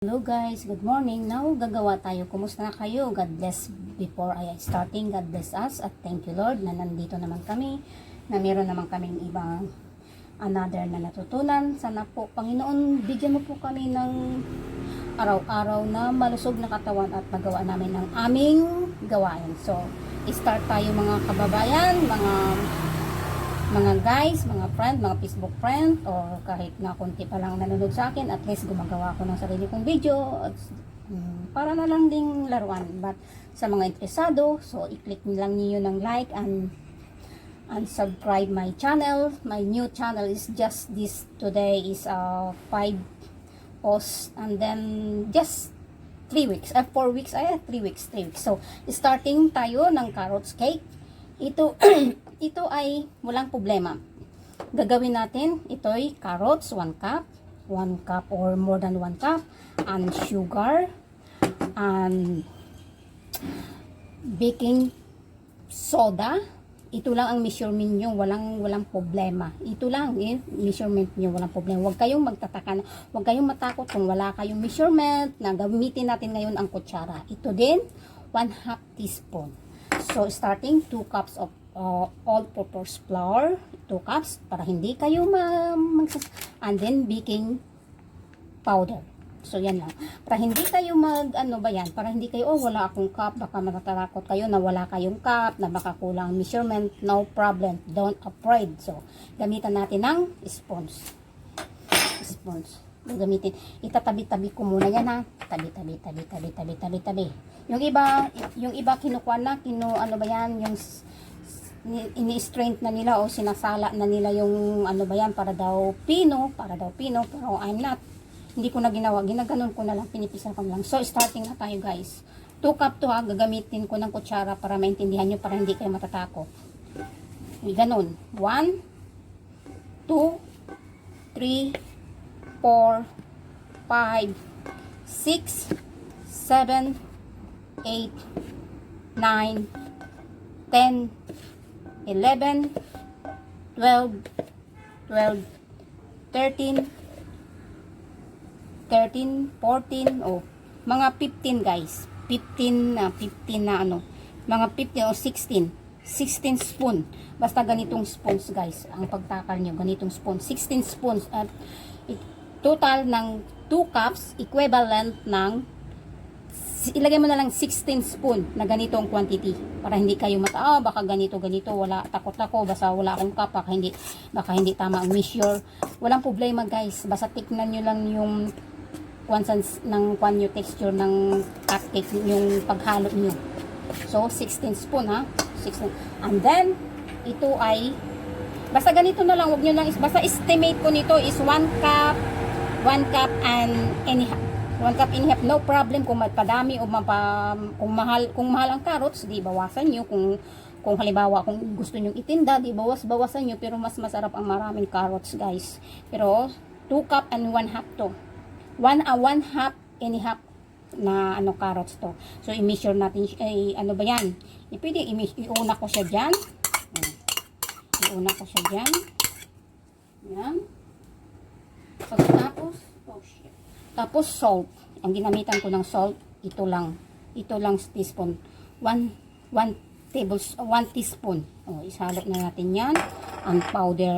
Hello guys, good morning. Now, gagawa tayo. Kumusta na kayo? God bless before I starting. God bless us at thank you Lord na nandito naman kami, na meron naman kaming ibang another na natutunan. Sana po, Panginoon, bigyan mo po kami ng araw-araw na malusog na katawan at magawa namin ng aming gawain. So, start tayo mga kababayan, mga guys, mga friend, mga Facebook friend, or kahit na konti pa lang nanonood sa akin, at least gumagawa ko ng sarili kong video para na lang ding laruan. But sa mga interesado, so i-click lang niyo ng like and subscribe my channel. My new channel is just this. Today is 5 posts and then just 3 weeks, 4 weeks, 3 weeks. So, starting tayo ng carrots cake. Ito ito ay walang problema. Gagawin natin, ito ay carrots, 1 cup or more than 1 cup, and sugar, and baking soda. Ito lang ang measurement nyo, walang problema. Ito lang, measurement nyo, walang problema. Huwag kayong magtataka, huwag kayong matakot kung wala kayong measurement, na gamitin natin ngayon ang kutsara. Ito din, 1/2 teaspoon. So, starting 2 cups of all-purpose flour, 2 cups, para hindi kayo and then baking powder. So, yan lang. Para hindi kayo para hindi kayo, wala akong cup, baka matatakot kayo na wala kayong cup, na baka kulang measurement, no problem, don't afraid. So, gamitan natin ng spoons. Gamitin. Itatabi-tabi ko muna yan, ha. Tabi. Yung iba kinukuha na, yung ini-strain na nila o sinasala na nila yung para daw pino, pero I'm not. Hindi ko na ginawa, ginaganon ko na lang, pinipisa ko lang. So, starting na tayo guys. 2 cup to, ha, gagamitin ko ng kutsara para maintindihan nyo, para hindi kayo matatakot. Ganon. 1, 2, 3, 4, 5, 6, 7, 8, 9, 10, 11, 12, 13, 14, mga 15 guys. 15 na mga 15 o 16 spoon. Basta ganitong spoons guys. Ang pagtakal nyo, ganitong spoon. 16 spoons at total ng 2 cups, equivalent ng, ilagay mo na lang 16 spoon na ganito ang quantity. Para hindi kayo baka ganito, wala, takot ako, basta wala akong cup, baka hindi tama ang measure. Walang problema guys, basta tignan nyo lang yung yung texture ng cupcake, yung paghalo nyo. So, 16 spoon, ha? 16. And then, ito ay, basta ganito na lang, wag nyo lang, basta estimate ko nito is 1 cup and any 1 cup and a half, no problem kung padami o kung mahal ang carrots, di bawasan nyo. Kung halimbawa kung gusto nyo itinda, di bawasan nyo, pero mas masarap ang maraming carrots guys. Pero 2 cup and 1/2 to. 1 half and a half na carrots to. So i-measure natin yan. Pwede iuna ko siya diyan. Yan. Tapos salt. Ang ginamitan ko ng salt, ito lang teaspoon. 1 teaspoon. Ishalo na natin yan. Ang powder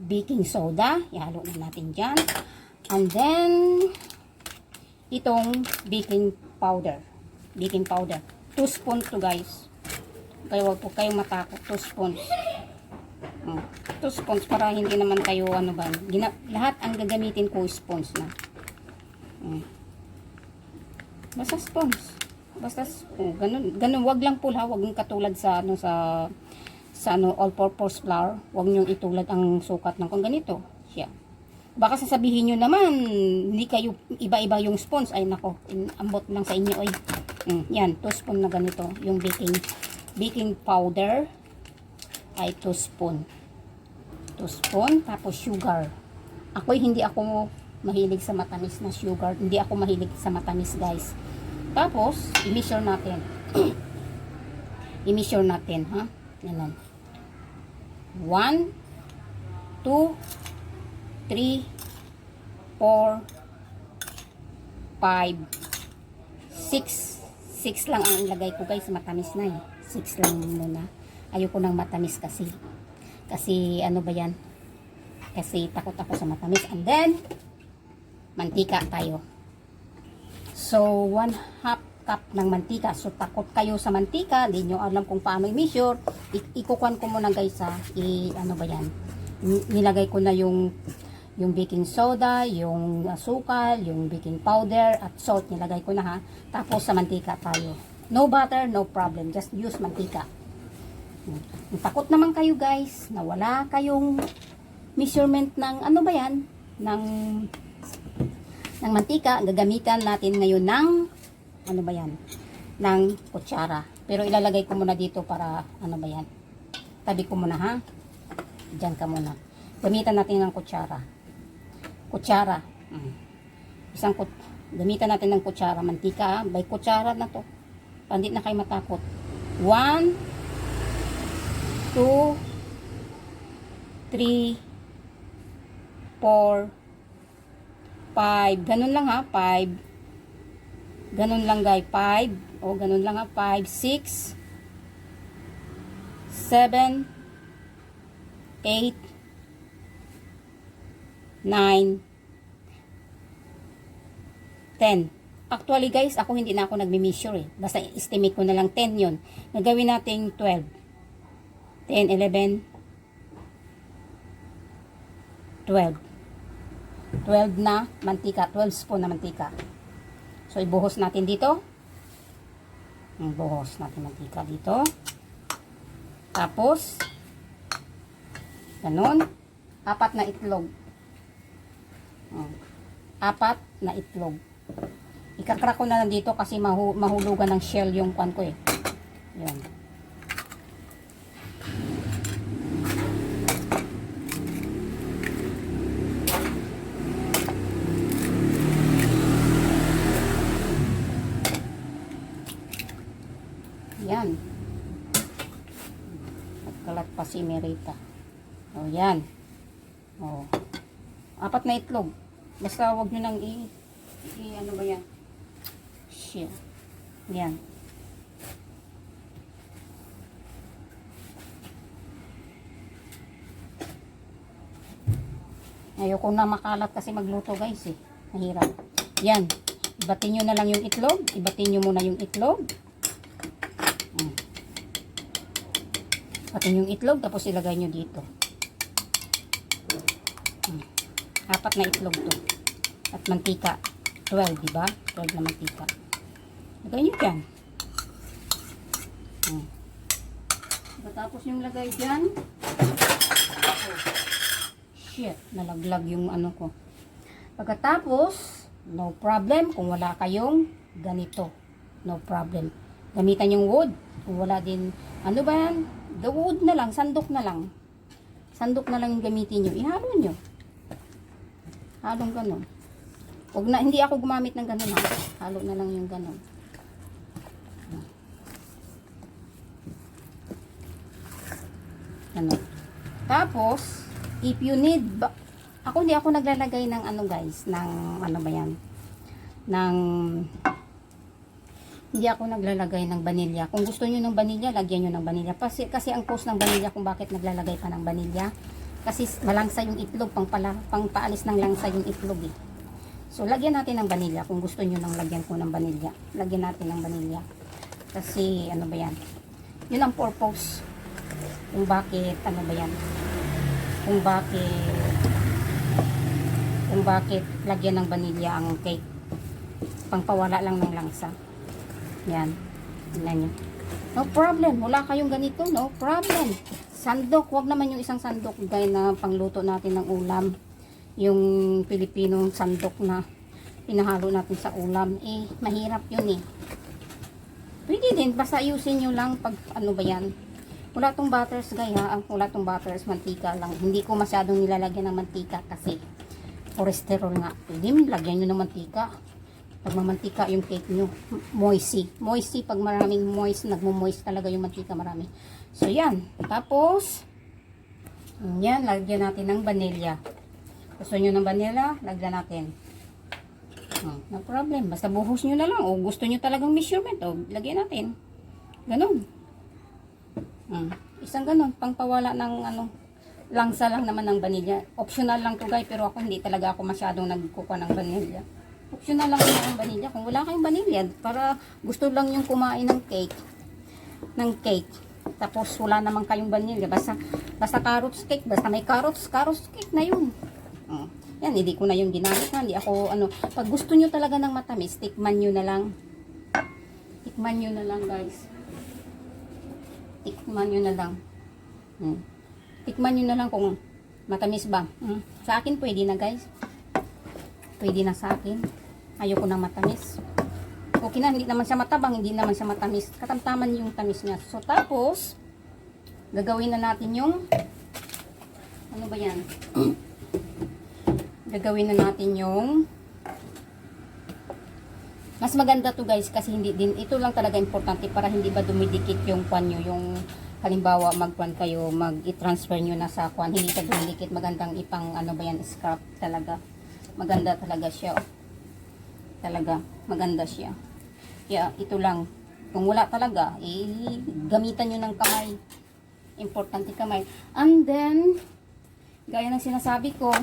baking soda, ihalo na natin dyan. And then itong baking powder. 2 spoon to guys. Kaya wag po kayong matakot. 2 spoons. 2 spoons para hindi naman kayo lahat ang gagamitin ko spoons na. Basta spoons. Ganun, wag lang pula, wag yung katulad sa all-purpose flour. Wag niyo itulad ang sukat ng ganito. Siya. Baka sasabihin nyo naman, hindi kayo iba-iba yung spoons. Ay nako, ambot lang sa inyo. Yan, 2 spoon na ganito. Yung baking powder ay 2 spoon. 2 spoon, tapos sugar. Hindi ako mahilig sa matamis na sugar. Hindi ako mahilig sa matamis guys. Tapos, i-measure natin. Ha? Yan. 1, 2, 3, 4, 5, 6. 6 lang ang ilagay ko guys, matamis na eh. 6 lang muna. Ayoko nang matamis kasi. Kasi ano ba yan? Kasi takot ako sa matamis. And then, mantika tayo. So, 1/2 cup ng mantika. So, takot kayo sa mantika. Hindi nyo alam kung paano i-measure. Ikukuhan ko muna guys ha. Ano ba yan? Nilagay ko na yung baking soda, yung asukal, yung baking powder, at salt. Nilagay ko na ha. Tapos sa mantika tayo. No butter, no problem. Just use mantika. Kung takot naman kayo guys, na wala kayong measurement ng ano ba yan? Ng mantika, gagamitan natin ngayon ng ano ba yan? Ng kutsara. Pero ilalagay ko muna dito para ano ba yan? Tabi ko muna ha. Diyan ka muna. Gamitan natin ng kutsara. Kutsara. Gamitan natin ng kutsara. Mantika ha. By kutsara na to. Pandit na kayo matakot. 1, 2, 3, 4, 5. Ganun lang ha. 5. Ganun lang guys. 5. O ganun lang ha. 5, 6, 7, 8, 9, 10. Actually guys, ako hindi na ako nagme-measure eh. Basta estimate ko na lang 10 yun. Nagawin natin 12. 10, 11, 12. 12 na mantika. 12 spoon na mantika. So, ibuhos natin dito. Ibuhos natin mantika dito. Tapos, ganun. 4 na itlog. 4 na itlog. Ikakrak ko na lang dito kasi mahulugan ng shell yung kwan ko eh. Yan. Yan. Nagkalat pa si Merita. O, yan. O. 4 na itlog. Basta wag nyo nang ano ba yan? Shit. Yan. Ayoko na makalat kasi magluto guys eh. Mahirap. Yan. Ibatin nyo na lang yung itlog. Ibatin nyo muna yung itlog. Ibatin yung itlog tapos ilagay nyo dito. 4 na itlog to. At mantika. 12, diba? 12 na mantika. Lagay nyo dyan. Tapos yung lagay dyan. Shit, nalaglag yung ano ko. Pagkatapos, no problem kung wala kayong ganito. No problem. Gamitan yung wood. Kung wala din, ano ba yan? The wood na lang, sandok na lang. Sandok na lang yung gamitin nyo. Ihalo nyo. Halong ganon. Huwag na, hindi ako gumamit ng ganon ha. Halo na lang yung ganon. Ano. Tapos, if you need, hindi ako naglalagay ng ano guys, ng ano ba yan, hindi ako naglalagay ng vanilla. Kung gusto nyo ng vanilla, lagyan nyo ng vanilla. Kasi ang cause ng vanilla kung bakit naglalagay pa ng vanilla, kasi malangsa yung itlog, pangpaalis ng langsa yung itlog eh. So, lagyan natin ng vanilla. Kung gusto nyo nang lagyan ko ng vanilla, lagyan natin ng vanilla. Kasi, ano ba yan? Yun ang purpose. Kung bakit, ano ba yan? Kung bakit lagyan ng vanilla ang cake. Pangpawala lang ng langsa. Yan. Tingnan nyo. No problem. Wala kayong ganito. No problem. Sandok. Huwag naman yung isang sandok gaya na pangluto natin ng ulam. Yung Pilipinong sandok na pinahalo natin sa ulam. Eh, mahirap yun eh. Pwede din. Basta ayusin nyo lang pag ano ba yan. Wala tong butters gaya. Wala tong butters. Mantika lang. Hindi ko masyadong nilalagyan ng mantika kasi cholesterol nga. Pwede lagyan nyo ng mantika. Pag mamantika yung cake nyo. Moisty. Moisty. Pag maraming moist, nagmo-moist talaga yung mantika marami. So, yan. Tapos, yan. Lagyan natin ng vanilla. Gusto nyo ng vanilla? Lagyan natin. No problem. Basta buhos nyo na lang. O gusto nyo talagang measurement. O lagyan natin. Ganon. Isang ganon. Pangpawala ng langsa lang naman ng vanilla. Optional lang to guys. Pero ako hindi talaga ako masyadong nagkukuha ng vanilla. Optional lang naman ang vanilla. Kung wala kayong vanilla, para gusto lang yung kumain ng cake. Tapos wala naman kayong vanilla. Basta carrots cake. Basta may carrots cake na yun. Yan, hindi ko na yung ginamit na. Hindi ako, pag gusto nyo talaga ng matamis, tikman nyo na lang. Tikman nyo na lang, guys. Tikman nyo na lang. Tikman nyo na lang kung matamis ba. Sa akin, pwede na, guys. Pwede na sa akin. Ayoko ng matamis. Okay na, hindi naman siya matabang, hindi naman siya matamis. Katamtaman yung tamis niya. So, tapos, gagawin na natin yung, ano ba yan? Gagawin na natin yung mas maganda to guys kasi hindi din ito lang talaga importante para hindi ba dumidikit yung kwan nyo, yung halimbawa magkwan kayo, mag-i-transfer nyo na sa kwan, hindi siya dumidikit. Magandang ipang ano ba yan, scrap talaga. Maganda talaga siya. Talaga, maganda siya. Kaya ito lang, kung wala talaga, gamitan nyo ng kamay. Importante kamay. And then, gaya ng sinasabi ko,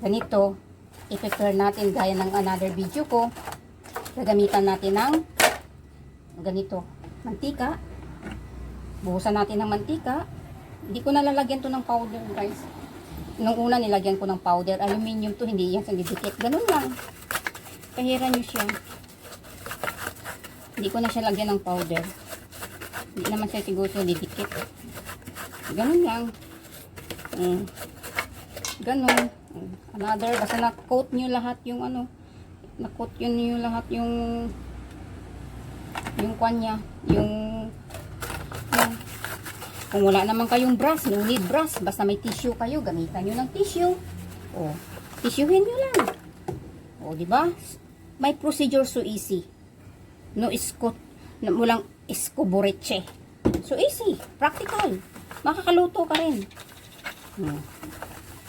ganito, i-prepare natin gaya ng another video ko. Gagamitan natin ng ganito, mantika. Buhusan natin ng mantika. Hindi ko nalalagyan to ng powder guys. Nung una nilagyan ko ng powder, aluminum to, hindi yan sa didikit. Ganun lang. Kahira nyo siya. Hindi ko na siya lagyan ng powder. Hindi naman siya siguro didikit. Ganun lang. Ganun. Another, basta na-coat nyo lahat yung na-coat nyo lahat yung kanya, kung wala naman kayong brush, no need brush, basta may tissue kayo, gamitan nyo ng tissue. Tissuehin nyo lang. Di ba? May procedure so easy. Walang escoboreche. So easy, practical. Makakaluto ka rin.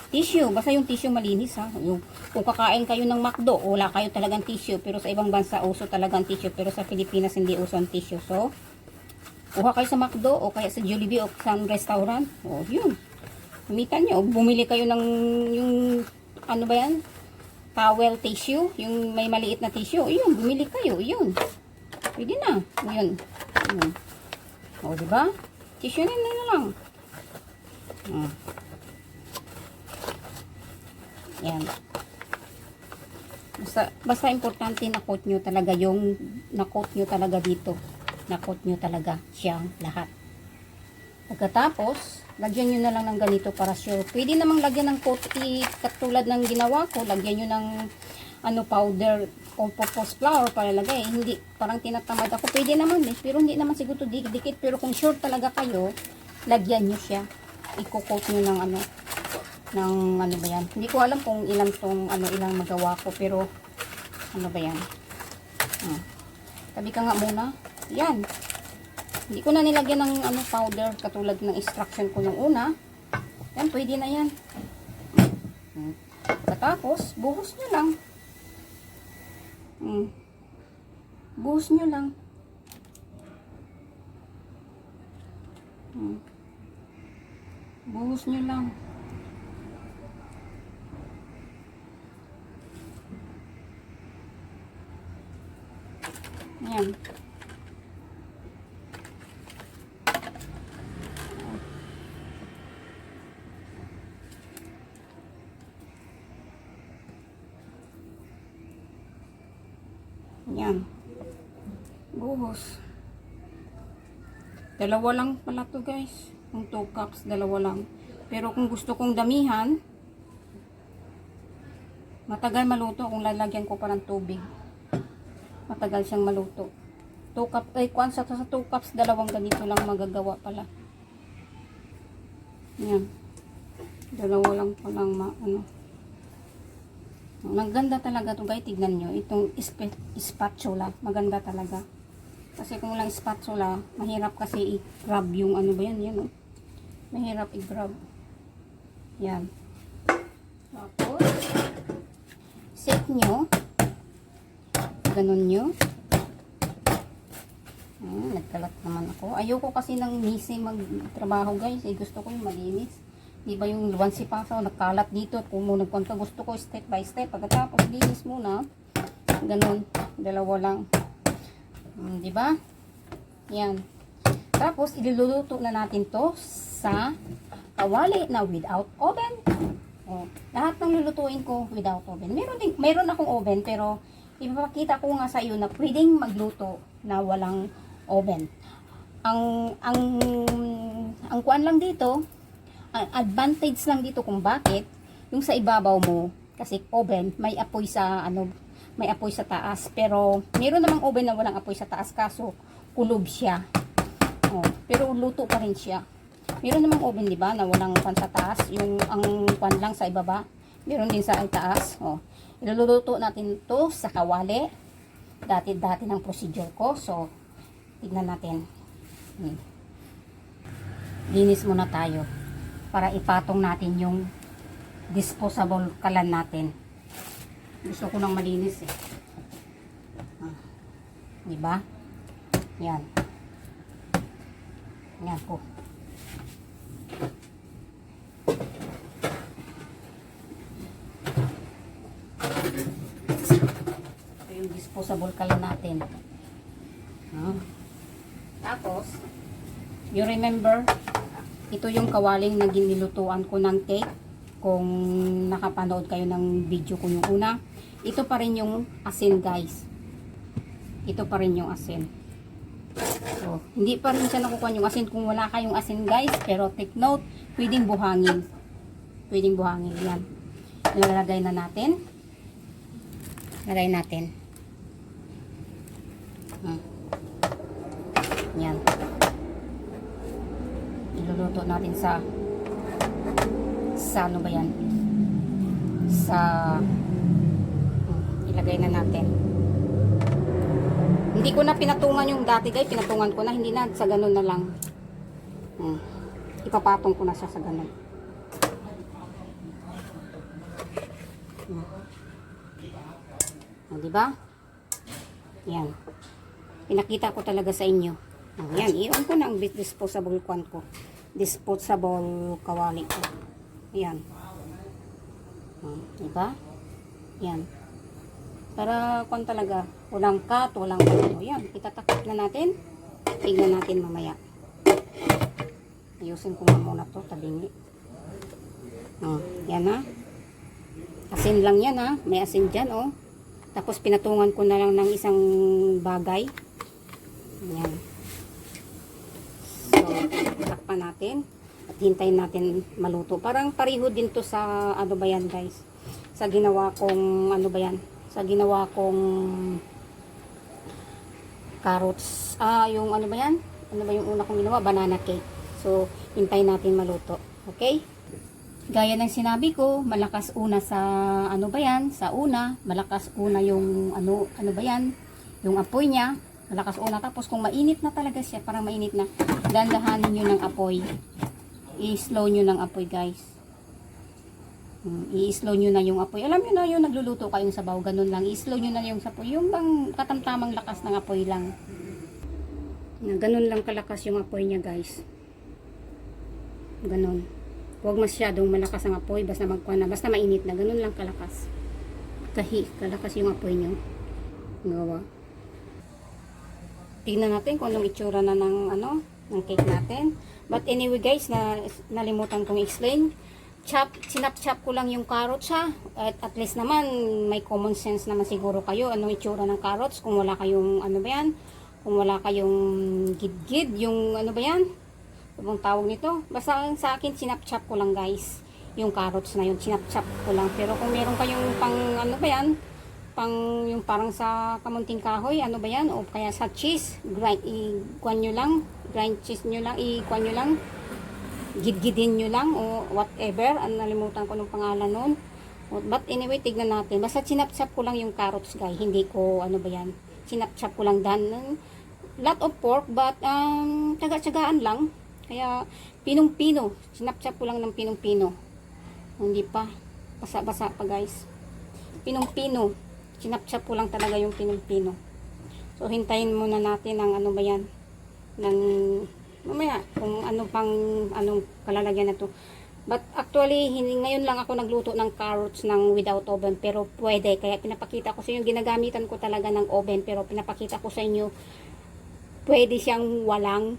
Tissue, basta yung tissue malinis ha. Kung kakain kayo ng McDo, wala kayo talagang tissue, pero sa ibang bansa uso talagang tissue, pero sa Pilipinas hindi uso ang tissue. So, kuha kayo sa McDo o kaya sa Jollibee o sa restaurant. Yun. Gamitan nyo. Bumili kayo ng yung ano ba yan? Towel tissue, yung may maliit na tissue. Yun, bumili kayo. Yun. Pwede na. Yun. Diba? Tissue na lang. Yan. Basta importante na-coat nyo talaga yung na-coat nyo talaga dito. Na-coat nyo talaga siyang lahat. Pagkatapos, lagyan nyo na lang ng ganito para sure. Pwede namang lagyan ng coat katulad ng ginawa ko. Lagyan nyo ng powder all-purpose flour para lagay. Hindi, parang tinatamad ako. Pwede naman pero hindi naman siguro dikit. Pero kung sure talaga kayo, lagyan nyo siya. I-coat nyo ng ng ano ba yan. Hindi ko alam kung ilang tong ilang magawa ko, pero ano ba yan. Tabi ka nga muna. Yan. Hindi ko na nilagyan ng powder katulad ng instruction ko nung una. Yan, pwede na yan. Tapos, buhos nyo lang. Buhos nyo lang. Buhos nyo lang. Yan. Yan. Buhos. Dalawa lang pala to guys. Kung 2 cups, dalawa lang. Pero kung gusto kong damihan, matagal maluto kung lalagyan ko parang tubig. Matagal siyang maluto. 2 cups, sa 2 cups, dalawang ganito lang magagawa pala. Yan. Dalawa lang palang Maganda talaga to guys, tignan nyo. Itong spatula, maganda talaga. Kasi kung walang spatula, mahirap kasi i-grab yung ba yan, yan mahirap i-grab. Yan. Tapos, set nyo. Gaganon nyo. Nagkalat naman ako. Ayoko kasi ng misi magtrabaho guys. Gusto ko yung malinis. Di ba yung luwan si Pasaw nagkalat dito. At kung nagpunta gusto ko step by step. Pagkatapos linis muna. Ganon. Dalawa lang. Di ba? Yan. Tapos iluluto na natin to sa kawali na without oven. Lahat ng lulutuin ko without oven. Meron akong oven pero ipapakita ko nga sa iyo na pwedeng magluto na walang oven. Ang kuan lang dito, ang advantage lang dito kung bakit yung sa ibabaw mo kasi oven may apoy sa may apoy sa taas, pero meron namang oven na walang apoy sa taas kaso kulob siya. Pero luto pa rin siya. Meron namang oven, di ba, na walang pan sa taas, yung ang pan lang sa ibaba. Meron din sa taas. Iluluto natin to sa kawali. Dati ng procedure ko. So, tignan natin. Linis muna tayo para ipatong natin yung disposable kalan natin. Gusto ko nang malinis eh. Diba? Yan. Yan ko. Ito yung disposable kalan natin. Tapos, you remember, ito yung kawaling na ginilutuan ko ng cake. Kung nakapanood kayo ng video ko yung una, ito pa rin yung asin guys. Ito pa rin yung asin. So, hindi pa rin siya nakukuha yung asin kung wala kayong asin guys. Pero take note, pwedeng buhangin. Pwedeng buhangin. Yan. Ilalagay na natin. Lagay natin. Yan. Iluluto natin sa ano ba yan? Ilagay na natin. Hindi ko na pinatungan yung dati guys. Pinatungan ko na. Hindi na. Sa ganun na lang. Ipapatong ko na siya sa ganun. Diba? Yan. Pinakita ko talaga sa inyo. Yan. Iyon ko na ang disposable kwan ko. Disposable kawali ko. Yan. Diba? Yan. Para kung talaga walang cut, walang ano. Yan. Itatakip na natin. Tignan natin mamaya. Ayusin ko muna to. Tabingi. Yan ha. Asin lang yan ha. May asin dyan oh. Tapos pinatungan ko na lang ng isang bagay. Yan. So, takpan natin. At hintayin natin maluto. Parang pareho din to sa ano ba yan guys. Sa ginawa kong ano ba yan. Sa ginawa kong carrots. Yung ano ba yan. Ano ba yung una kong ginawa? Banana cake. So, hintayin natin maluto. Okay? Gaya ng sinabi ko, malakas una sa ano ba yan? Sa una, malakas una yung ano ba yan? Yung apoy niya. Malakas una. Tapos kung mainit na talaga siya, parang mainit na, dandahanin nyo ng apoy. I-slow nyo ng apoy guys. I-slow nyo na yung apoy. Alam nyo na yung nagluluto kayong sabaw. Ganun lang. I-slow nyo na yung apoy. Yung bang katamtamang lakas ng apoy lang. Ganun lang kalakas yung apoy niya guys. Ganun. Huwag masyadong malakas ang apoy. Basta magkuha na. Basta mainit na. Ganun lang kalakas. Kalakas yung apoy nyo. Gawa. Tingnan natin kung anong itsura na ng ng cake natin. But anyway guys, nalimutan kong explain. Sinap-chop ko lang yung carrots ha. At least naman, may common sense naman siguro kayo. Anong itsura ng carrots. Kung wala kayong ano ba yan. Kung wala kayong gid-gid. Yung ano ba yan. Anong tawag nito. Basta sa akin, sinap-chop ko lang guys. Yung carrots na yun. Sinap-chop ko lang. Pero kung meron kayong pang ano ba yan. Yung parang sa kamunting kahoy. Ano ba yan. O kaya sa cheese. I-kuan nyo lang. Grind cheese nyo lang. I-kuan nyo lang. Gid-gidin nyo lang o whatever. Nalimutan ko ng pangalan nun. But anyway, tignan natin. Basta sinap-chop ko lang yung carrots guys. Hindi ko, ano ba yan. Sinap-chop ko lang dan. Lot of pork but tsaga-tsagaan lang. Kaya pinong-pino. Sinap-chop ko lang ng pinong-pino. Hindi pa. Basa-basa pa guys. Pinong-pino. Sinapchap ko lang talaga yung pinipino. So, hintayin muna natin ang ano ba yan. Ng, mamaya, kung ano pang, anong kalalagyan na to. But actually, ngayon lang ako nagluto ng carrots ng without oven. Pero pwede. Kaya pinapakita ko sa inyo. Ginagamitan ko talaga ng oven. Pero pinapakita ko sa inyo. Pwede siyang walang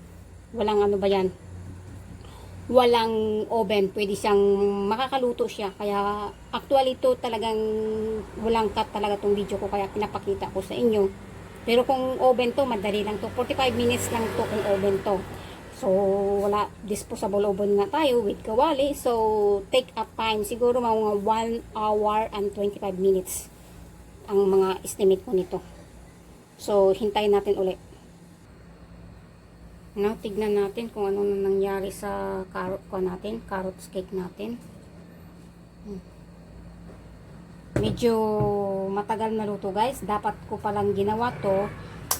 ano ba yan. Walang oven. Pwede siyang makakaluto siya. Kaya actually ito talagang walang cut talaga tong video ko. Kaya pinapakita ko sa inyo. Pero kung oven to, madali lang to. 45 minutes lang to kung oven to. So, wala, disposable oven na tayo with kawali. So, take up time. Siguro mga 1 hour and 25 minutes ang mga estimate ko nito. So, hintayin natin ulit. No, tignan natin kung ano na nangyari sa carrot cake natin. Medyo matagal na luto guys. Dapat ko palang ginawa to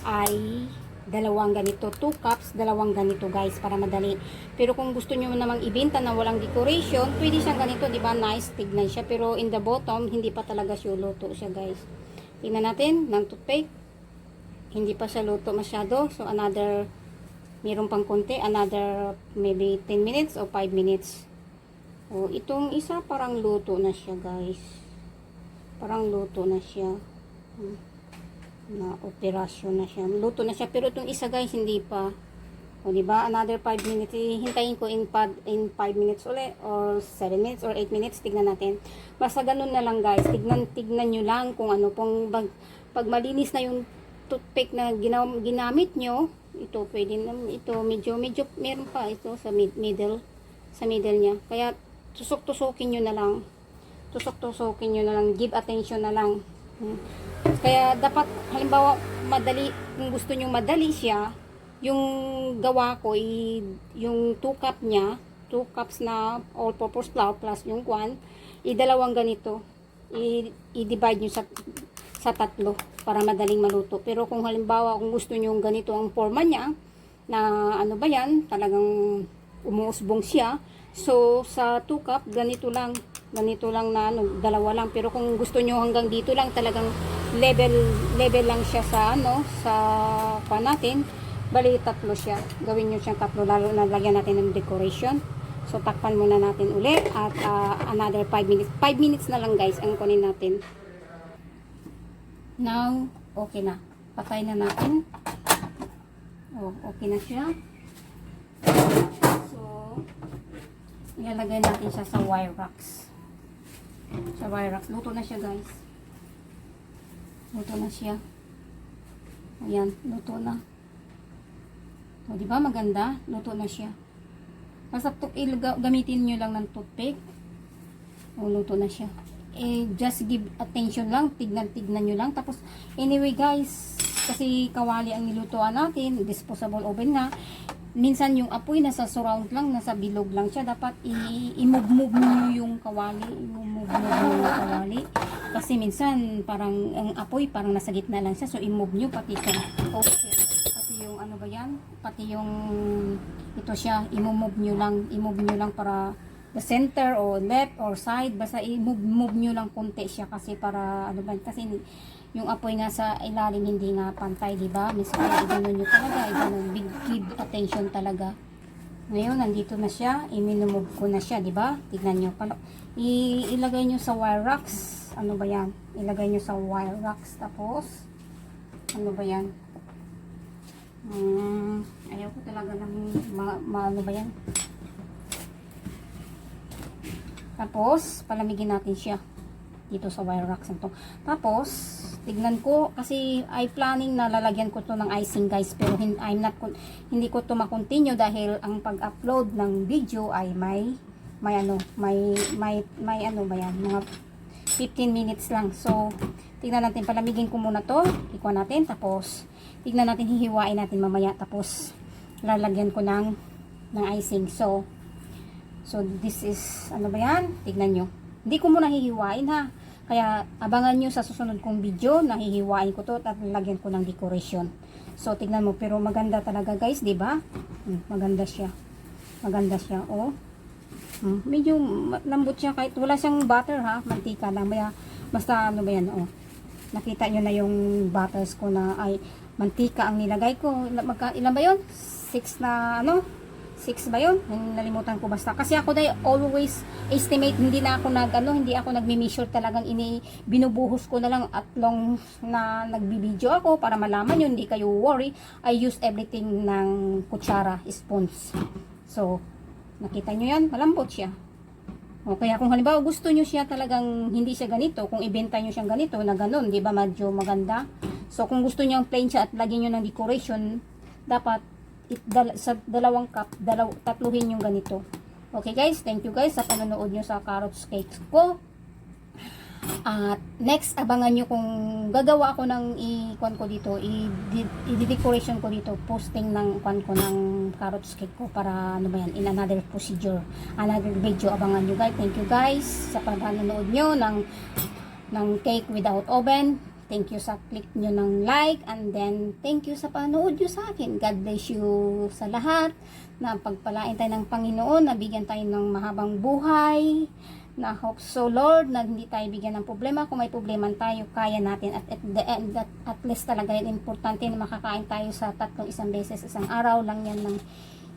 ay dalawang ganito, 2 cups, dalawang ganito guys, para madali. Pero kung gusto nyo namang ibenta na walang decoration, pwede siyang ganito, di ba? Nice, tignan siya. Pero in the bottom, hindi pa talaga siya luto siya guys. Tingnan natin ng toothpick. Hindi pa siya luto masyado. So another, meron pang konti, another maybe 10 minutes or 5 minutes. O itong isa parang luto na siya guys. Parang luto na siya. Na operasyon na siya. Luto na siya. Pero itong isa guys, hindi pa. O diba? Another 5 minutes. Hintayin ko in 5 minutes ulit. Or 7 minutes or 8 minutes. Tignan natin. Basta ganun na lang guys. Tignan nyo lang kung ano pong pag malinis na yung toothpick na ginamit nyo. Ito pwede na. Ito medyo meron pa ito sa middle. Sa middle niya. Kaya tusok-tusokin nyo na lang. Tusok-tusokin nyo na lang. Give attention na lang. Kaya dapat halimbawa madali, kung gusto nyo madali siya, yung gawa ko yung 2 cup niya, 2 cups na all purpose flour plus yung kwan, dalawang ganito. I-divide nyo sa tatlo para madaling maluto. Pero kung halimbawa kung gusto nyo ganito ang forma niya, na ano ba yan, talagang umuusbong siya. So sa 2 cup ganito lang na ano, dalawa lang. Pero kung gusto nyo hanggang dito lang, talagang level lang siya sa ano, sa pa natin, bali tatlo siya. Gawin nyo siyang tatlo, lalo na lagyan natin ng decoration. So takpan muna natin ulit at another 5 minutes. 5 minutes na lang guys ang kunin natin. Now, okay na. Patay na natin. Oh, okay na siya. So, ilalagay natin siya sa wire racks. Sa wire racks. Luto na siya guys. Luto na siya. Ayan, luto na. O, diba maganda? Luto na siya. Basta gamitin nyo lang ng toothpick. O, luto na siya. Just give attention lang. Tignan nyo lang. Tapos, anyway guys, kasi kawali ang nilutuan natin. Disposable oven nga. Minsan yung apoy nasa surround lang, nasa bilog lang siya. Dapat i-move nyo yung kawali. I-move nyo yung kawali. Kasi minsan parang ang apoy parang nasa gitna lang siya. So i-move nyo pati itong toaster. Pati yung ano ba yan? Pati yung ito siya. I-move nyo lang para the center or left or side. Basta i-move nyo lang konti siya. Kasi para ano ba? Kasi yung apoy nga sa ilalim hindi nga pantay, di ba? Minsan i-ganon nyo talaga, give attention talaga. Ngayon nandito na siya, i-minumove ko na siya, di ba? Tignan nyo, ilagay nyo sa wire racks. Ano ba yan? Ilagay nyo sa wire racks, tapos ano ba yan? Ayaw ko talaga ng ano ba yan? Tapos palamigin natin siya dito sa wire racks nito. Tapos tignan ko kasi planning na lalagyan ko to ng icing guys, pero hindi ko to ma-continue dahil ang pag-upload ng video ay may ano ba yan, mga 15 minutes lang. So tignan natin, palamigin ko muna to, ikuha natin, tapos tignan natin, hihiwain natin mamaya, tapos lalagyan ko ng icing. So this is ano ba yan, tignan nyo, hindi ko muna hihiwain ha. Kaya abangan nyo sa susunod kong video, nahihiwain ko to at lagyan ko ng decoration. So tignan mo, pero maganda talaga guys, di ba? Maganda siya. Maganda siya, oh. Medyo lambot siya kahit wala siyang butter ha, mantika lang. Basta ano ba yan, oh. Nakita nyo na yung butters ko na ay mantika ang nilagay ko. Ilan ba yun? 6 na ano? 6 ba yun? Nalimutan ko basta. Kasi ako dahil always estimate, hindi ako nagmi-measure talagang binubuhos ko na lang at long na nagbibideo ako para malaman yun, hindi kayo worry. I use everything ng kutsara, spoons. So, nakita nyo yan? Malambot siya. O, kaya kung halimbawa gusto nyo siya talagang hindi siya ganito, kung ibenta nyo siyang ganito na ganun, di ba medyo maganda? So, kung gusto nyo ang plain siya at lagyan nyo ng decoration, dapat sa dalawang cup, tatluhin yung ganito. Okay guys, thank you guys sa panonood nyo sa carrots cake ko. At next, abangan nyo kung gagawa ako ng i-kwan ko dito, i-decoration ko dito, posting ng kwan ko ng carrots cake ko para ano ba yan, in another procedure, another video. Abangan nyo guys. Thank you guys sa panonood nyo ng cake without oven. Thank you sa click nyo ng like, and then thank you sa panood nyo sa akin. God bless you sa lahat. Na pagpalain tayo ng Panginoon, nabigyan tayo ng mahabang buhay. Na hope so Lord, na hindi tayo bigyan ng problema. Kung may problema tayo, kaya natin. At the end, at least talaga yung importante na makakain tayo sa 3 isang beses isang araw lang yan ng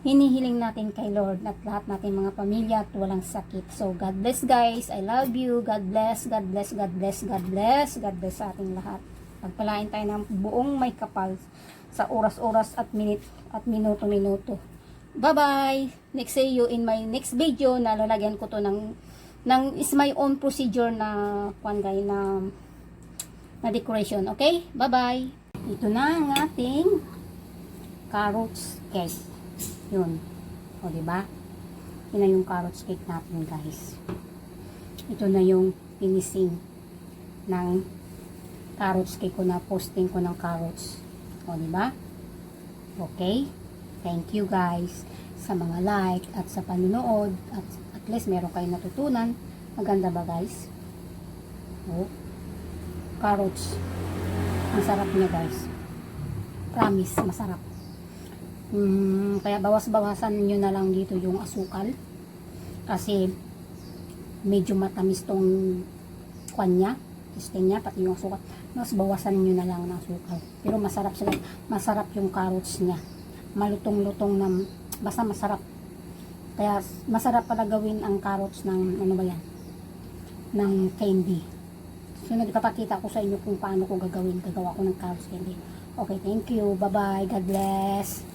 hinihiling natin kay Lord at lahat natin mga pamilya at walang sakit. So, God bless guys. I love you. God bless, God bless, God bless, God bless. God bless sa ating lahat. Pagpalain tayo ng buong may kapal sa oras-oras at minuto-minuto. Bye-bye. Next see you in my next video na lalagyan ko to ng is my own procedure na na decoration. Okay? Bye-bye. Ito na ang ating carrots cake. Yun. O, diba? Yun na yung carrots cake natin, guys. Ito na yung finishing ng carrots cake ko na posting ko ng carrots. O, diba? Okay? Thank you, guys, sa mga like at sa panunood. At least meron kayong natutunan. Maganda ba, guys? O, carrots. Ang sarap niya, guys. Promise, masarap. Kaya bawas-bawasan nyo na lang dito yung asukal kasi medyo matamis tong kwan niya, testing niya, pati yung asukal. Mas bawasan nyo na lang ng asukal, pero masarap sila, masarap yung carrots niya, malutong-lutong na, basta masarap. Kaya masarap pala gawin ang carrots ng ano ba yan, ng candy. So nagpapakita ko sa inyo kung paano ko gagawa ko ng carrots candy. Okay, thank you, bye bye, God bless.